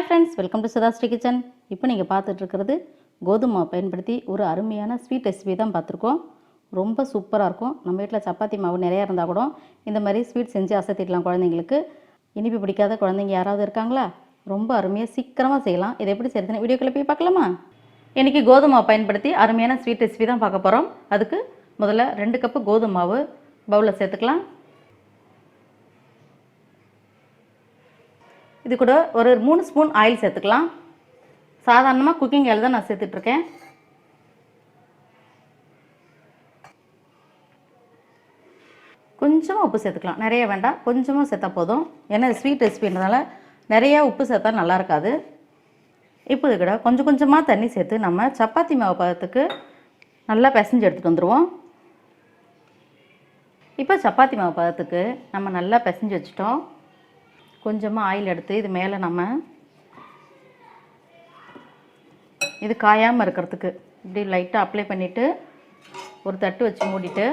Friends, welcome to SudhaSri kitchen. இப்போ நீங்கள் பார்த்துட்டு இருக்கிறது கோதுமை மாவு பயன்படுத்தி ஒரு அருமையான ஸ்வீட் ரெசிபி தான் பார்த்துருக்கோம். ரொம்ப சூப்பராக இருக்கும். நம்ம வீட்டில் சப்பாத்தி மாவு நிறையா இருந்தால் கூட இந்த மாதிரி ஸ்வீட் செஞ்சு அசத்திடலாம் குழந்தைங்களுக்கு. இனிப்பு பிடிக்காத குழந்தைங்க யாராவது இருக்காங்களா? ரொம்ப அருமையாக சீக்கிரமாக செய்யலாம். இதை எப்படி செய்யறதுன்னு வீடியோக்குள்ளே போய் பார்க்கலாமா? இன்றைக்கி கோதுமை மாவு பயன்படுத்தி அருமையான ஸ்வீட் ரெசிபி தான் பார்க்க போகிறோம். அதுக்கு முதல்ல 2 கப்பு கோதுமை மாவு பவுலில் சேர்த்துக்கலாம். இது கூட ஒரு 3 ஸ்பூன் ஆயில் சேர்த்துக்கலாம். சாதாரணமாக குக்கிங் ஆயில் தான் நான் சேர்த்துட்ருக்கேன். கொஞ்சமாக உப்பு சேர்த்துக்கலாம், நிறைய வேண்டாம், கொஞ்சமாக சேர்த்தா போதும். ஏன்னா ஸ்வீட் ரெசிபின்றதால நிறையா உப்பு சேர்த்தா நல்லா இருக்காது. இப்போ இது கூட கொஞ்சம் கொஞ்சமாக தண்ணி சேர்த்து நம்ம சப்பாத்தி மாவு பதத்துக்கு நல்லா பிசைஞ்சு எடுத்துகிட்டு வந்துடுவோம். இப்போ சப்பாத்தி மாவு பதத்துக்கு நம்ம நல்லா பிசைஞ்சு வச்சுட்டோம். கொஞ்சமாக ஆயில் எடுத்து இது மேலே நம்ம இது காயாமல் இருக்கிறதுக்கு இப்படி லைட்டாக அப்ளை பண்ணிவிட்டு ஒரு தட்டு வச்சு மூடிட்டு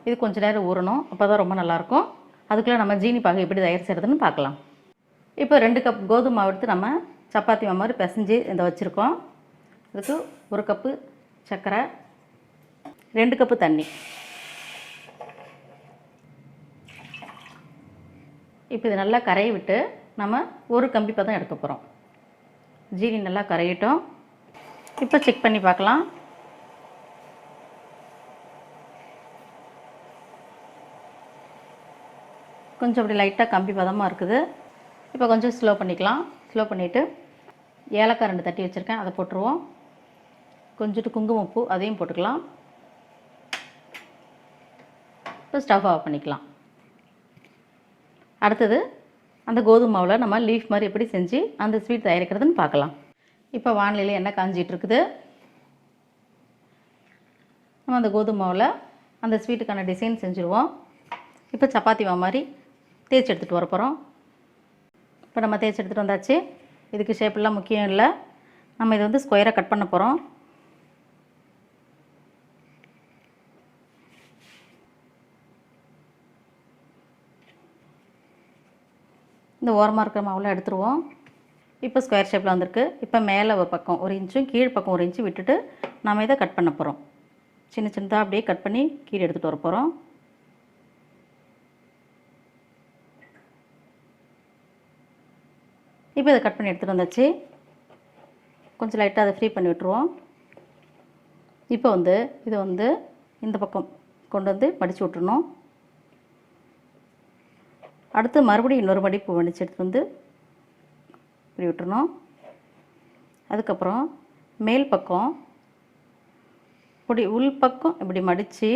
இது கொஞ்சம் நேரம் ஊறணும். அப்போ தான் ரொம்ப நல்லாயிருக்கும். அதுக்குள்ளே நம்ம ஜீனி பாகு எப்படி தயார் செய்கிறதுன்னு பார்க்கலாம். இப்போ 2 கப் கோதுமை மாவு எடுத்து நம்ம சப்பாத்தி மாவு மாதிரி பிசைஞ்சு இதை வச்சுருக்கோம். அதுக்கு 1 கப்பு சர்க்கரை, 2 கப்பு தண்ணி. இப்போ இது நல்லா கரைய விட்டு நம்ம ஒரு கம்பி பதம் எடுக்க போகிறோம். ஜீனி நல்லா கரையிட்டோம். இப்போ செக் பண்ணி பார்க்கலாம். கொஞ்சம் அப்படி லைட்டாக கம்பி பதமாக இருக்குது. இப்போ கொஞ்சம் ஸ்லோ பண்ணிக்கலாம். ஸ்லோ பண்ணிவிட்டு ஏலக்காய் 2 தட்டி வச்சுருக்கேன், அதை போட்டுருவோம். கொஞ்சோண்டு குங்குமப்பூ அதையும் போட்டுக்கலாம். இப்போ ஸ்டவ் ஆஃப் பண்ணிக்கலாம். அடுத்தது அந்த கோதுமை மாவில் நம்ம லீஃப் மாதிரி எப்படி செஞ்சு அந்த ஸ்வீட் தயாரிக்கிறதுன்னு பார்க்கலாம். இப்போ வானிலையில் எண்ணெய் காஞ்சிட்டு இருக்குது. நம்ம அந்த கோதுமை மாவில் அந்த ஸ்வீட்டுக்கான டிசைன் செஞ்சுருவோம். இப்போ சப்பாத்தி மாவு மாதிரி தேய்ச்சி எடுத்துகிட்டு வர போகிறோம். இப்போ நம்ம தேய்ச்சி எடுத்துகிட்டு வந்தாச்சு. இதுக்கு ஷேப்பெல்லாம் முக்கியம் இல்லை. நம்ம இது வந்து ஸ்கொயராக கட் பண்ண போகிறோம். இந்த ஓரமாக இருக்கிற மாவுலாம் எடுத்துருவோம். இப்போ ஸ்கொயர் ஷேப்பில் வந்திருக்கு. இப்போ மேலே ஒரு பக்கம் 1 இன்ச்சும் கீழ் பக்கம் 1 இன்ச்சு விட்டுட்டு நம்ம இதை கட் பண்ண போகிறோம். சின்ன சின்னதாக அப்படியே கட் பண்ணி கீழே எடுத்துகிட்டு வர போகிறோம். இப்போ இதை கட் பண்ணி எடுத்துகிட்டு வந்தாச்சு. கொஞ்சம் லைட்டாக அதை ஃப்ரீ பண்ணி விட்டுருவோம். இப்போ வந்து இதை வந்து இந்த பக்கம் கொண்டு வந்து மடித்து விட்டுறணும். அடுத்து மறுபடியும் இன்னொரு மடிப்பு மடித்து எடுத்து வந்து இப்படி விட்டுறணும். அதுக்கப்புறம் மேல் பக்கம் இப்படி உள் பக்கம் இப்படி மடித்து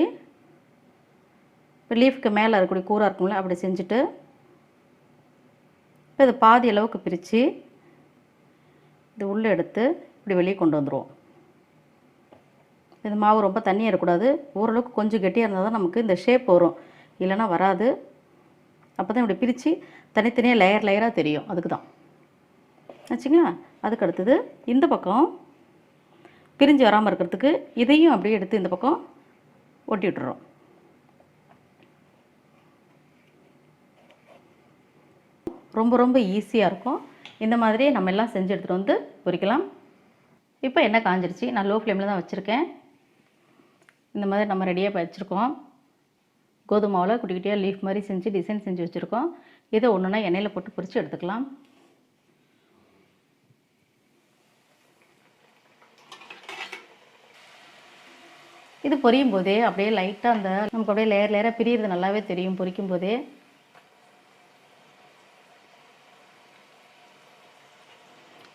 இப்போ லீஃப்க்கு மேலே இருக்கக்கூடிய கூராக இருக்கும்ல அப்படி செஞ்சுட்டு இப்போ இது பாதி அளவுக்கு பிரித்து இது உள்ளே எடுத்து இப்படி வெளியே கொண்டு வந்துடுவோம். இது மாவு ரொம்ப தண்ணியாக இருக்கக்கூடாது. ஓரளவுக்கு கொஞ்சம் கெட்டியாக இருந்தால் தான் நமக்கு இந்த ஷேப் வரும், இல்லைன்னா வராது. அப்போ தான் இப்படி பிரித்து தனித்தனியாக லேயராக தெரியும். அதுக்கு தான் ஆச்சுங்களா. அதுக்கு அடுத்தது இந்த பக்கம் பிரிஞ்சு வராமல் இருக்கிறதுக்கு இதையும் அப்படியே எடுத்து இந்த பக்கம் ஒட்டி விட்டுறோம். ரொம்ப ரொம்ப ஈஸியாக இருக்கும். இந்த மாதிரி நம்ம எல்லாம் செஞ்சு எடுத்துகிட்டு வந்து பொரிக்கலாம். இப்போ எண்ணெய் காஞ்சிருச்சு. நான் லோ ஃப்ளேமில் தான் வச்சுருக்கேன். இந்த மாதிரி நம்ம ரெடியாக வச்சுருக்கோம். கோதுமை மாவில் குட்டி குட்டியாக லீஃப் மாதிரி செஞ்சு டிசைன் செஞ்சு வச்சுருக்கோம். இதை ஒன்றுனா எண்ணெயில் போட்டு பொரித்து எடுத்துக்கலாம். இது பொரியும் போதே அப்படியே லைட்டாக அந்த நமக்கு அப்படியே லேயராக பிரியிறது நல்லாவே தெரியும் பொரிக்கும் போதே.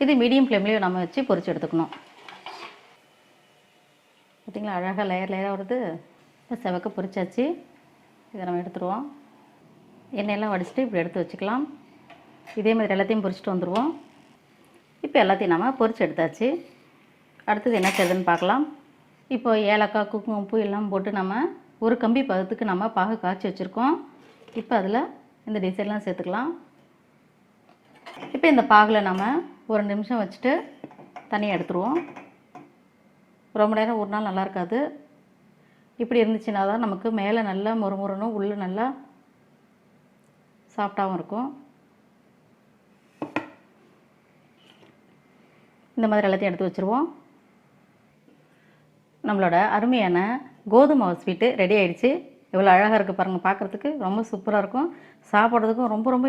இது மீடியம் ஃப்ளேம்லேயே நம்ம வச்சு பொரித்து எடுத்துக்கணும். பார்த்திங்களா, அழகாக லேயராக வருது. இப்போ செவக்க பொரிச்சாச்சு. இதை நம்ம எடுத்துருவோம். எண்ணெயெல்லாம் வடிச்சிட்டு இப்படி எடுத்து வச்சுக்கலாம். இதே மாதிரி எல்லாத்தையும் பொரிச்சிட்டு வந்துடுவோம். இப்போ எல்லாத்தையும் நம்ம பொரிச்சு எடுத்தாச்சு. அடுத்தது என்ன செய்யுதுன்னு பார்க்கலாம். இப்போ ஏலக்காய், குங்குமப்பூ எல்லாம் போட்டு நம்ம ஒரு கம்பி பதத்துக்கு நம்ம பாகு காய்ச்சி வச்சுருக்கோம். இப்போ அதில் இந்த டிசைன்லாம் சேர்த்துக்கலாம். இப்போ இந்த பாகில் நம்ம ஒரு நிமிஷம் வச்சுட்டு தனியாக எடுத்துருவோம். ரொம்ப நேரம் ஒரு நாள் நல்லா இருக்காது. இப்படி இருந்துச்சுன்னா தான் நமக்கு மேலே நல்லா முறுமுறுனும் உள்ளே நல்லா சாஃப்டாகவும் இருக்கும். இந்த மாதிரி எல்லாத்தையும் எடுத்து வச்சுருவோம். நம்மளோட அருமையான கோதுமை ஸ்வீட்டு ரெடி ஆகிடுச்சு. எவ்வளோ அழகாக இருக்குது பாருங்கள், பார்க்குறதுக்கு ரொம்ப சூப்பராக இருக்கும். சாப்பிட்றதுக்கும் ரொம்ப ரொம்ப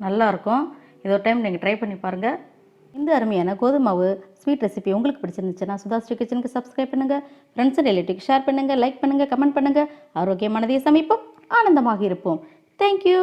நல்லாயிருக்கும். இது ஒரு டைம் நீங்கள் ட்ரை பண்ணி பாருங்கள். இந்த அருமையான கோதுமாவு ஸ்வீட் ரெசிபி உங்களுக்கு பிடிச்சிருந்துச்சுன்னா சுதாஸ்ரீ கிச்சனுக்கு சப்ஸ்கிரைப் பண்ணுங்கள், ஃப்ரெண்ட்ஸ் அண்ட் ரிலேட்டிவ்க்கு ஷேர் பண்ணுங்கள், லைக் பண்ணுங்கள், கமெண்ட் பண்ணுங்கள். ஆரோக்கியமானதை சமைப்போம், ஆனந்தமாக இருப்போம். தேங்க்யூ.